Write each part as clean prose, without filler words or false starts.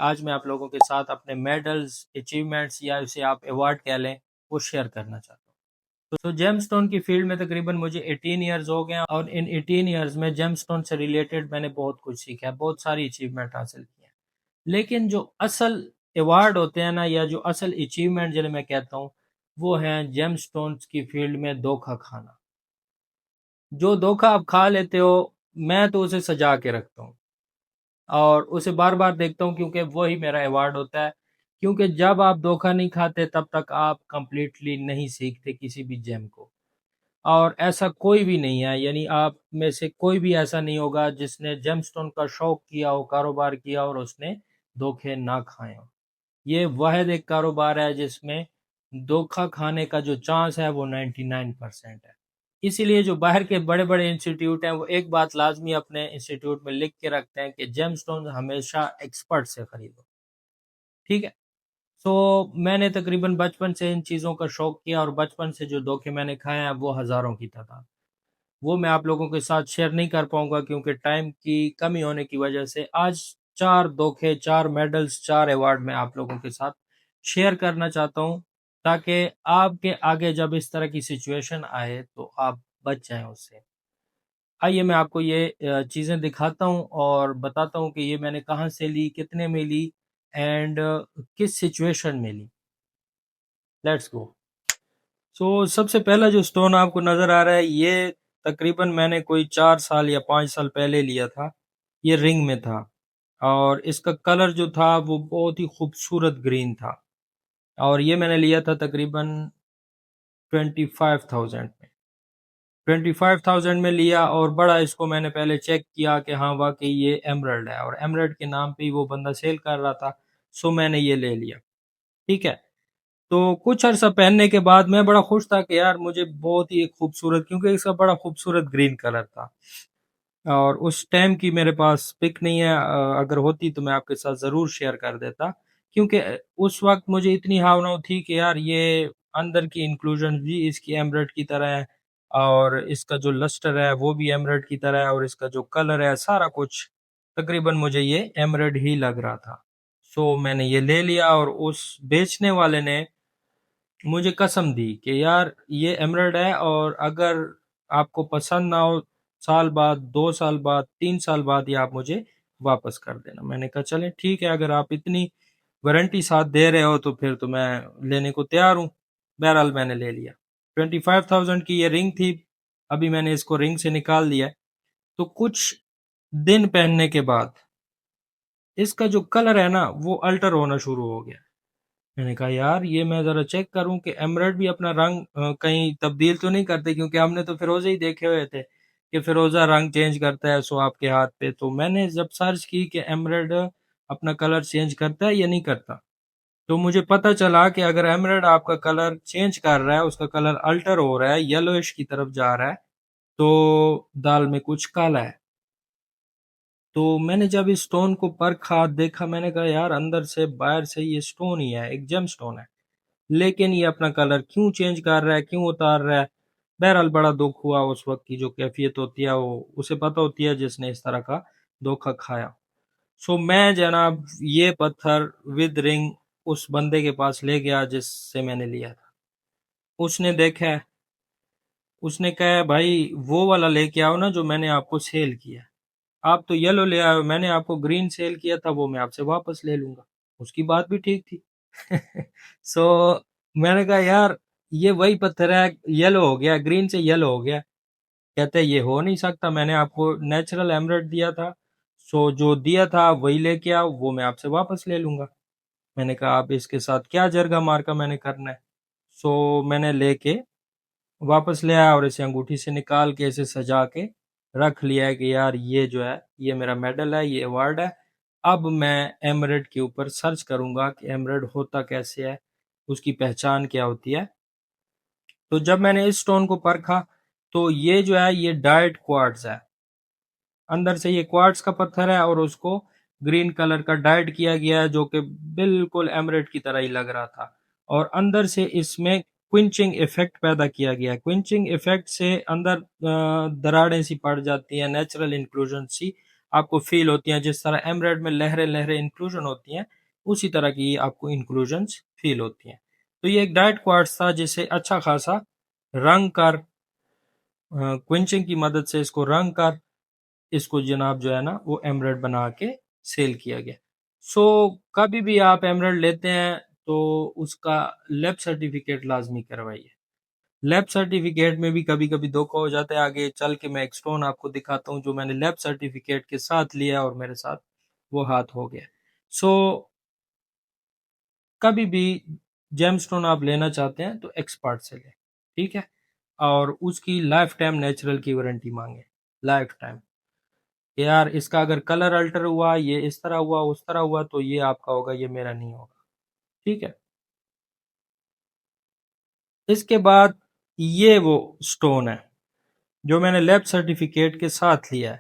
آج میں آپ لوگوں کے ساتھ اپنے میڈلز، اچیومنٹس یا اسے آپ ایوارڈ کہہ لیں وہ شیئر کرنا چاہتا ہوں۔ تو جیم سٹون کی فیلڈ میں تقریباً مجھے 18 ایئرز ہو گئے ہیں، اور ان 18 ایئرز میں جیم سٹون سے ریلیٹڈ میں نے بہت کچھ سیکھا ہے، بہت ساری اچیومنٹ حاصل کی ہیں۔ لیکن جو اصل ایوارڈ ہوتے ہیں نا، یا جو اصل اچیومنٹ جنہیں میں کہتا ہوں، وہ ہیں جیم سٹونز کی فیلڈ میں دھوکہ کھانا۔ جو دھوکہ آپ کھا لیتے ہو، میں تو اسے سجا کے رکھتا ہوں اور اسے بار بار دیکھتا ہوں، کیونکہ وہی میرا ایوارڈ ہوتا ہے۔ کیونکہ جب آپ دھوکہ نہیں کھاتے تب تک آپ کمپلیٹلی نہیں سیکھتے کسی بھی جیم کو، اور ایسا کوئی بھی نہیں ہے، یعنی آپ میں سے کوئی بھی ایسا نہیں ہوگا جس نے جیم سٹون کا شوق کیا ہو، کاروبار کیا اور اس نے دھوکے نہ کھائے ہوں۔ یہ واحد ایک کاروبار ہے جس میں دھوکہ کھانے کا جو چانس ہے وہ 99% ہے۔ اسی لیے جو باہر کے بڑے بڑے انسٹیٹیوٹ ہیں وہ ایک بات لازمی اپنے انسٹیٹیوٹ میں لکھ کے رکھتے ہیں کہ جیم سٹون ہمیشہ ایکسپرٹ سے خریدو، ٹھیک ہے۔ سو میں نے تقریباً بچپن سے ان چیزوں کا شوق کیا، اور بچپن سے جو دھوکے میں نے کھائے ہیں وہ ہزاروں کی تعداد، وہ میں آپ لوگوں کے ساتھ شیئر نہیں کر پاؤں گا کیونکہ ٹائم کی کمی ہونے کی وجہ سے۔ آج 4 دھوکے، 4 میڈلز، 4 ایوارڈ میں آپ لوگوں کے ساتھ شیئر کرنا چاہتا ہوں، تاکہ آپ کے آگے جب اس طرح کی سچویشن آئے تو آپ بچ جائیں اس سے۔ آئیے میں آپ کو یہ چیزیں دکھاتا ہوں اور بتاتا ہوں کہ یہ میں نے کہاں سے لی، کتنے میں لی، اینڈ کس سچویشن میں لی۔ Let's go. سو سب سے پہلا جو سٹون آپ کو نظر آ رہا ہے، یہ تقریباً میں نے کوئی 4 سال یا 5 سال پہلے لیا تھا۔ یہ رنگ میں تھا، اور اس کا کلر جو تھا وہ بہت ہی خوبصورت گرین تھا، اور یہ میں نے لیا تھا تقریباً 25,000 میں۔ 25,000 میں لیا، اور بڑا اس کو میں نے پہلے چیک کیا کہ ہاں واقعی یہ ایمرلڈ ہے، اور ایمرلڈ کے نام پہ ہی وہ بندہ سیل کر رہا تھا، سو میں نے یہ لے لیا، ٹھیک ہے۔ تو کچھ عرصہ پہننے کے بعد میں بڑا خوش تھا کہ یار مجھے بہت ہی خوبصورت، کیونکہ اس کا بڑا خوبصورت گرین کلر تھا، اور اس ٹائم کی میرے پاس پک نہیں ہے، اگر ہوتی تو میں آپ کے ساتھ ضرور شیئر کر دیتا، کیونکہ اس وقت مجھے اتنی ہاؤ تھی کہ یار یہ اندر کی انکلوژن بھی اس کی ایمرلڈ کی طرح ہے، اور اس کا جو لسٹر ہے وہ بھی ایمرلڈ کی طرح ہے، اور اس کا جو کلر ہے سارا کچھ تقریباً مجھے یہ ایمرلڈ ہی لگ رہا تھا۔ سو میں نے یہ لے لیا، اور اس بیچنے والے نے مجھے قسم دی کہ یار یہ ایمرلڈ ہے، اور اگر آپ کو پسند نہ ہو، سال بعد، 2 سال بعد، 3 سال بعد یہ آپ مجھے واپس کر دینا۔ میں نے کہا چلیں ٹھیک ہے، اگر آپ اتنی وارنٹی ساتھ دے رہے ہو تو پھر تو میں لینے کو تیار ہوں۔ بہرحال میں نے لے لیا۔ 25,000 کی یہ رنگ تھی، ابھی میں نے اس کو رنگ سے نکال دیا، تو کچھ دن پہننے کے بعد اس کا جو کلر ہے نا وہ الٹر ہونا شروع ہو گیا۔ میں نے کہا یار یہ میں ذرا چیک کروں کہ ایمرلڈ بھی اپنا رنگ کہیں تبدیل تو نہیں کرتے، کیونکہ ہم نے تو فیروزے ہی دیکھے ہوئے تھے کہ فیروزہ رنگ چینج کرتا ہے سو آپ کے ہاتھ پہ۔ تو میں نے جب سرچ کی کہ ایمرلڈ اپنا کلر چینج کرتا ہے یا نہیں کرتا، تو مجھے پتہ چلا کہ اگر ایمرلڈ آپ کا کلر چینج کر رہا ہے، اس کا کلر الٹر ہو رہا ہے، یلوئش کی طرف جا رہا ہے، تو دال میں کچھ کالا ہے۔ تو میں نے جب اس سٹون کو پرکھا، دیکھا، میں نے کہا یار اندر سے باہر سے یہ سٹون ہی ہے، ایک جیم سٹون ہے، لیکن یہ اپنا کلر کیوں چینج کر رہا ہے، کیوں اتار رہا ہے۔ بہرحال بڑا دکھ ہوا، اس وقت کی جو کیفیت ہوتی ہے وہ اسے پتہ ہوتی ہے جس نے اس طرح کا دھوکہ کھایا۔ سو میں جناب یہ پتھر ود رنگ اس بندے کے پاس لے گیا جس سے میں نے لیا تھا۔ اس نے دیکھا ہے، اس نے کہا بھائی وہ والا لے کے آؤ نا جو میں نے آپ کو سیل کیا، آپ تو یلو لے آئے ہو، میں نے آپ کو گرین سیل کیا تھا، وہ میں آپ سے واپس لے لوں گا۔ اس کی بات بھی ٹھیک تھی۔ سو میں نے کہا یار یہ وہی پتھر ہے، یلو ہو گیا، گرین سے یلو ہو گیا۔ کہتے یہ ہو نہیں سکتا، میں نے آپ کو نیچرل ایمرلڈ دیا تھا، سو جو دیا تھا وہی لے کے آؤ، وہ میں آپ سے واپس لے لوں گا۔ میں نے کہا آپ اس کے ساتھ کیا جرگہ مار کا میں نے کرنا ہے۔ سو میں نے لے کے واپس لے آیا، اور اسے انگوٹھی سے نکال کے اسے سجا کے رکھ لیا ہے کہ یار یہ جو ہے یہ میرا میڈل ہے، یہ ایوارڈ ہے۔ اب میں ایمرلڈ کے اوپر سرچ کروں گا کہ ایمرلڈ ہوتا کیسے ہے، اس کی پہچان کیا ہوتی ہے۔ تو جب میں نے اس سٹون کو پرکھا تو یہ جو ہے یہ ڈائٹ کوارٹز ہے، اندر سے یہ کوارٹز کا پتھر ہے، اور اس کو گرین کلر کا ڈائٹ کیا گیا ہے جو کہ بالکل ایمرلڈ کی طرح ہی لگ رہا تھا، اور اندر سے اس میں کوئنچنگ ایفیکٹ پیدا کیا گیا ہے۔ کوئنچنگ ایفیکٹ سے اندر دراڑیں سی پڑ جاتی ہیں، نیچرل انکلوژن سی آپ کو فیل ہوتی ہیں، جس طرح ایمریڈ میں لہریں لہریں انکلوژن ہوتی ہیں، اسی طرح کی آپ کو انکلوژنس فیل ہوتی ہیں۔ تو یہ ایک ڈائٹ کوارٹز تھا جسے اچھا خاصا رنگ کر کوئنچنگ کی مدد سے اس کو رنگ کر اس کو جناب جو ہے نا وہ ایمریڈ بنا کے سیل کیا گیا۔ سو کبھی بھی آپ ایمریڈ لیتے ہیں تو اس کا لیب سرٹیفکیٹ لازمی کروائیے۔ لیب سرٹیفکیٹ میں بھی کبھی کبھی دھوکہ ہو جاتا ہے، آگے چل کے میں ایک سٹون آپ کو دکھاتا ہوں جو میں نے لیب سرٹیفکیٹ کے ساتھ لیا اور میرے ساتھ وہ ہاتھ ہو گیا۔ سو کبھی بھی جیم سٹون آپ لینا چاہتے ہیں تو ایکسپرٹ سے لیں، ٹھیک ہے، اور اس کی لائف ٹائم نیچرل کی وارنٹی مانگیں، لائف ٹائم۔ یار اس کا اگر کلر الٹر ہوا، یہ اس طرح ہوا اس طرح ہوا تو یہ آپ کا ہوگا، یہ میرا نہیں ہوگا، ٹھیک ہے۔ اس کے بعد یہ وہ سٹون ہے جو میں نے لیب سرٹیفکیٹ کے ساتھ لیا ہے،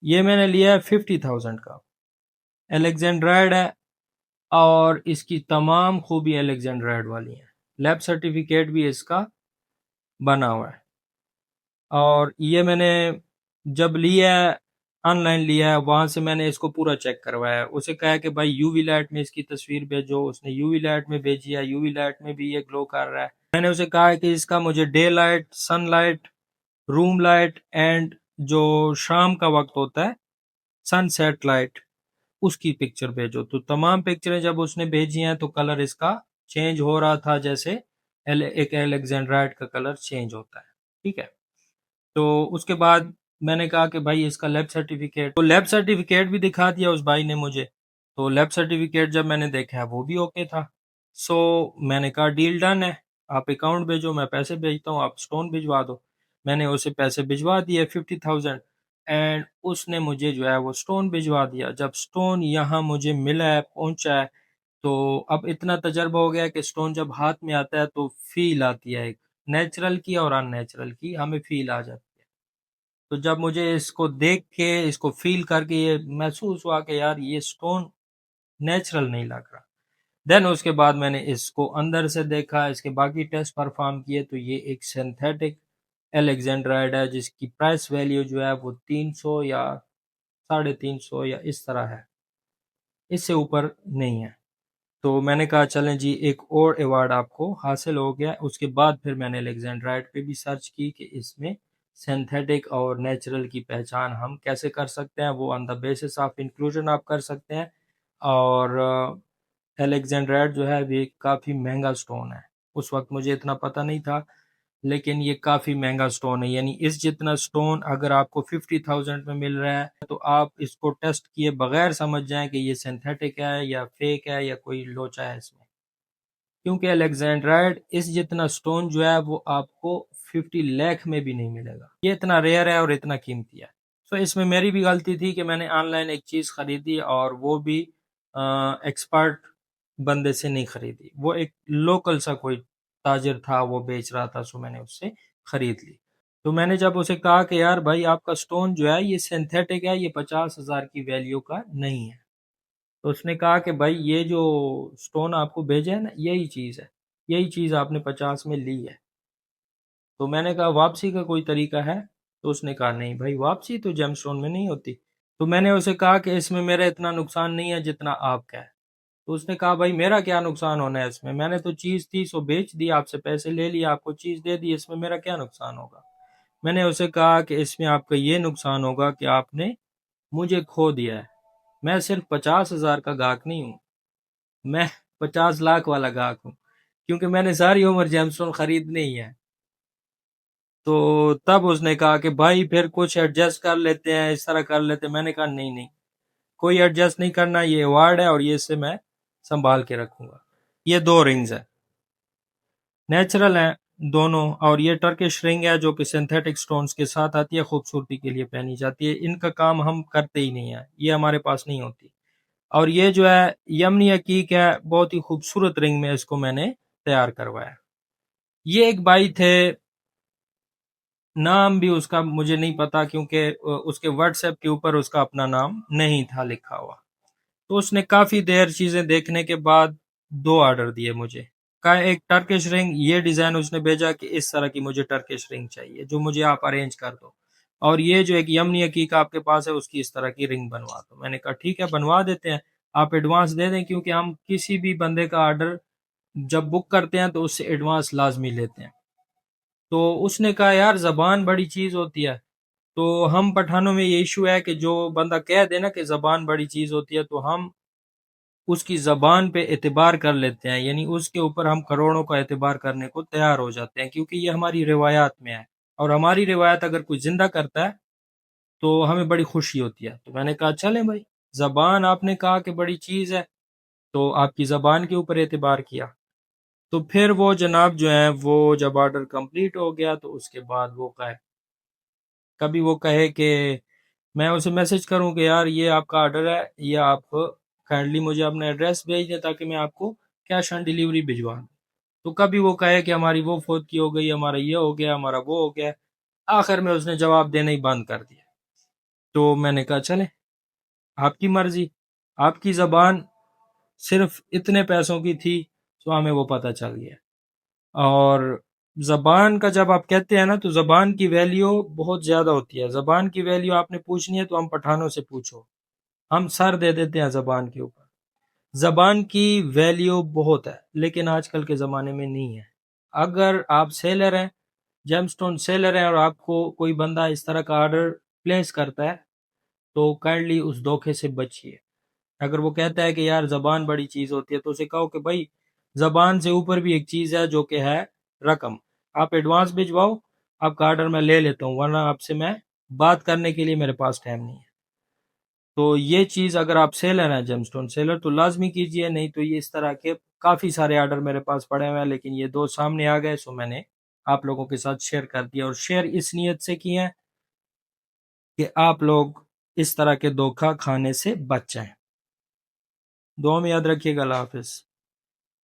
یہ میں نے لیا ہے 50,000 کا، الیگزینڈرائڈ ہے اور اس کی تمام خوبی الیگزینڈرائڈ والی ہیں، لیب سرٹیفکیٹ بھی اس کا بنا ہوا ہے۔ اور یہ میں نے جب لیا ہے آن لائن لیا ہے، وہاں سے میں نے اس کو پورا چیک کروایا ہے، اسے کہا کہ بھائی یو وی لائٹ میں اس کی تصویر بھیجو، اس نے یو وی لائٹ میں بھیجی ہے، یو وی لائٹ میں بھی یہ گلو کر رہا ہے۔ میں نے اسے کہا کہ اس کا مجھے daylight, sunlight, room light and جو شام کا وقت ہوتا ہے سن سیٹ لائٹ، اس کی پکچر بھیجو۔ تو تمام پکچریں جب اس نے بھیجی ہیں تو کلر اس کا چینج ہو رہا تھا، جیسے ایک الیگزینڈرائڈ کا کلر چینج ہوتا ہے، ٹھیک ہے۔ تو اس کے بعد میں نے کہا کہ بھائی اس کا لیب سرٹیفکیٹ، تو لیب سرٹیفکیٹ بھی دکھا دیا اس بھائی نے مجھے، تو لیب سرٹیفکیٹ جب میں نے دیکھا وہ بھی اوکے تھا۔ سو میں نے کہا ڈیل ڈن ہے، آپ اکاؤنٹ بھیجو، میں پیسے بھیجتا ہوں، آپ سٹون بھجوا دو۔ میں نے اسے پیسے بھجوا دیے 50,000 اینڈ اس نے مجھے جو ہے وہ سٹون بھجوا دیا۔ جب سٹون یہاں مجھے ملا ہے، پہنچا ہے، تو اب اتنا تجربہ ہو گیا کہ سٹون جب ہاتھ میں آتا ہے تو فیل آتی ہے، ایک نیچرل کی اور ان نیچرل کی ہمیں فیل آ جاتی ہے۔ تو جب مجھے اس کو دیکھ کے، اس کو فیل کر کے یہ محسوس ہوا کہ یار یہ سٹون نیچرل نہیں لگ رہا، دین اس کے بعد میں نے اس کو اندر سے دیکھا، اس کے باقی ٹیسٹ پرفارم کیے، تو یہ ایک سینتھیٹک الیگزینڈرائڈ ہے جس کی پرائس ویلیو جو ہے وہ 300 یا 350 یا اس طرح ہے، اس سے اوپر نہیں ہے۔ تو میں نے کہا چلیں جی ایک اور ایوارڈ آپ کو حاصل ہو گیا۔ اس کے بعد پھر میں نے الیگزینڈرائڈ پہ بھی سرچ کی کہ اس میں سینتھیٹک اور نیچرل کی پہچان ہم کیسے کر سکتے ہیں، وہ آن دا بیسس آف انکلوژن آپ کر سکتے ہیں۔ اور الیگزینڈرائڈ جو ہے یہ کافی مہنگا سٹون ہے، اس وقت مجھے اتنا پتہ نہیں تھا، لیکن یہ کافی مہنگا سٹون ہے، یعنی اس جتنا سٹون اگر آپ کو 50,000 میں مل رہا ہے تو آپ اس کو ٹیسٹ کیے بغیر سمجھ جائیں کہ یہ سینتھیٹک ہے یا فیک ہے یا کوئی لوچا ہے اس میں، کیونکہ الیگزینڈرائڈ اس جتنا سٹون جو ہے وہ آپ کو 50 لاکھ میں بھی نہیں ملے گا، یہ اتنا ریئر ہے اور اتنا قیمتی ہے۔ سو اس میں میری بھی غلطی تھی کہ میں نے آن لائن ایک چیز خریدی اور وہ بھی ایکسپرٹ بندے سے نہیں خریدی، وہ ایک لوکل سا کوئی تاجر تھا وہ بیچ رہا تھا، سو میں نے اس سے خرید لی۔ تو میں نے جب اسے کہا کہ یار بھائی آپ کا سٹون جو ہے یہ سینتھیٹک ہے، یہ 50,000 کی ویلیو کا نہیں ہے، تو اس نے کہا کہ بھائی یہ جو سٹون آپ کو بھیجے ہے نا یہی چیز ہے، یہی چیز آپ نے 50 میں لی ہے۔ تو میں نے کہا واپسی کا کوئی طریقہ ہے؟ تو اس نے کہا نہیں بھائی واپسی تو جیم سٹون میں نہیں ہوتی۔ تو میں نے اسے کہا کہ اس میں میرا اتنا نقصان نہیں ہے جتنا آپ کا ہے۔ تو اس نے کہا بھائی میرا کیا نقصان ہونا ہے اس میں نے تو چیز تھی سو بیچ دی، آپ سے پیسے لے لیے، آپ کو چیز دے دی، اس میں میرا کیا نقصان ہوگا؟ میں نے اسے کہا کہ اس میں آپ کا یہ نقصان ہوگا کہ آپ نے مجھے کھو دیا ہے، میں صرف 50,000 کا گاہک نہیں ہوں، میں 50 لاکھ والا گاہک ہوں، کیونکہ میں نے ساری عمر جیم سٹون خریدنے ہی ہے۔ تو تب اس نے کہا کہ بھائی پھر کچھ ایڈجسٹ کر لیتے ہیں، اس طرح کر لیتے ہیں۔ میں نے کہا نہیں نہیں، کوئی ایڈجسٹ نہیں کرنا، یہ ایوارڈ ہے اور یہ سے میں سنبھال کے رکھوں گا۔ یہ 2 رنگز ہیں، نیچرل ہیں دونوں، اور یہ ٹرکش رنگ ہے جو کہ سنتھیٹک سٹونز کے ساتھ آتی ہے، خوبصورتی کے لیے پہنی جاتی ہے، ان کا کام ہم کرتے ہی نہیں ہیں، یہ ہمارے پاس نہیں ہوتی۔ اور یہ جو ہے یمنی عقیق ہے، بہت ہی خوبصورت رنگ میں اس کو میں نے تیار کروایا۔ یہ ایک بھائی تھے، نام بھی اس کا مجھے نہیں پتا کیونکہ اس کے واٹس ایپ کے اوپر اس کا اپنا نام نہیں تھا لکھا ہوا۔ تو اس نے کافی دیر چیزیں دیکھنے کے بعد 2 آرڈر دیے مجھے، کا ایک ٹرکش رنگ، یہ ڈیزائن اس نے بھیجا کہ اس طرح کی مجھے ٹرکش رنگ چاہیے جو مجھے آپ ارینج کر دو۔ اور یہ جو ایک یمنی عقیقہ آپ کے پاس ہے اس کی اس طرح کی رنگ بنوا دو۔ میں نے کہا ٹھیک ہے بنوا دیتے ہیں، آپ ایڈوانس دے دیں، کیونکہ ہم کسی بھی بندے کا آرڈر جب بک کرتے ہیں تو اس سے ایڈوانس لازمی لیتے ہیں۔ تو اس نے کہا یار زبان بڑی چیز ہوتی ہے، تو ہم پٹھانوں میں یہ ایشو ہے کہ جو بندہ کہہ دے نا کہ زبان بڑی چیز ہوتی ہے تو ہم اس کی زبان پہ اعتبار کر لیتے ہیں، یعنی اس کے اوپر ہم کروڑوں کا اعتبار کرنے کو تیار ہو جاتے ہیں، کیونکہ یہ ہماری روایات میں ہے، اور ہماری روایت اگر کوئی زندہ کرتا ہے تو ہمیں بڑی خوشی ہوتی ہے۔ تو میں نے کہا چلیں بھائی، زبان آپ نے کہا کہ بڑی چیز ہے تو آپ کی زبان کے اوپر اعتبار کیا۔ تو پھر وہ جناب جو ہیں وہ جب آرڈر کمپلیٹ ہو گیا تو اس کے بعد وہ کبھی وہ کہے کہ میں اسے میسج کروں کہ یار یہ آپ کا آرڈر ہے، یہ آپ کائنڈلی مجھے اپنا ایڈریس بھیج دیں تاکہ میں آپ کو کیش آن ڈیلیوری بھجوا دوں۔ تو کبھی وہ کہے کہ ہماری وہ فوتگی ہو گئی، ہمارا یہ ہو گیا، ہمارا وہ ہو گیا۔ آخر میں اس نے جواب دینا ہی بند کر دیا۔ تو میں نے کہا چلیں آپ کی مرضی، آپ کی زبان صرف اتنے پیسوں کی تھی تو ہمیں وہ پتہ چل گیا۔ اور زبان کا جب آپ کہتے ہیں نا تو زبان کی ویلیو بہت زیادہ ہوتی ہے۔ زبان کی ویلیو آپ نے پوچھنی ہے تو ہم پٹھانوں سے پوچھو، ہم سر دے دیتے ہیں زبان کے اوپر۔ زبان کی ویلیو بہت ہے، لیکن آج کل کے زمانے میں نہیں ہے۔ اگر آپ سیلر ہیں، جیم سٹون سیلر ہیں، اور آپ کو کوئی بندہ اس طرح کا آرڈر پلیس کرتا ہے تو کائنڈلی اس دھوکے سے بچیے۔ اگر وہ کہتا ہے کہ یار زبان بڑی چیز ہوتی ہے تو اسے کہو کہ بھائی زبان سے اوپر بھی ایک چیز ہے جو کہ ہے رقم، آپ ایڈوانس بھجواؤ، آپ کا آرڈر میں لے لیتا ہوں، ورنہ آپ سے میں بات کرنے کے لیے میرے پاس ٹائم نہیں ہے۔ تو یہ چیز اگر آپ سیلر ہیں، جیم سٹون سیلر، تو لازمی کیجئے، نہیں تو یہ اس طرح کے کافی سارے آرڈر میرے پاس پڑے ہوئے ہیں، لیکن یہ دو سامنے آ گئے سو میں نے آپ لوگوں کے ساتھ شیئر کر دیا، اور شیئر اس نیت سے کی ہے کہ آپ لوگ اس طرح کے دھوکہ کھانے سے بچ جائیں۔ دعا میں یاد رکھیے گا۔ اللہ حافظ۔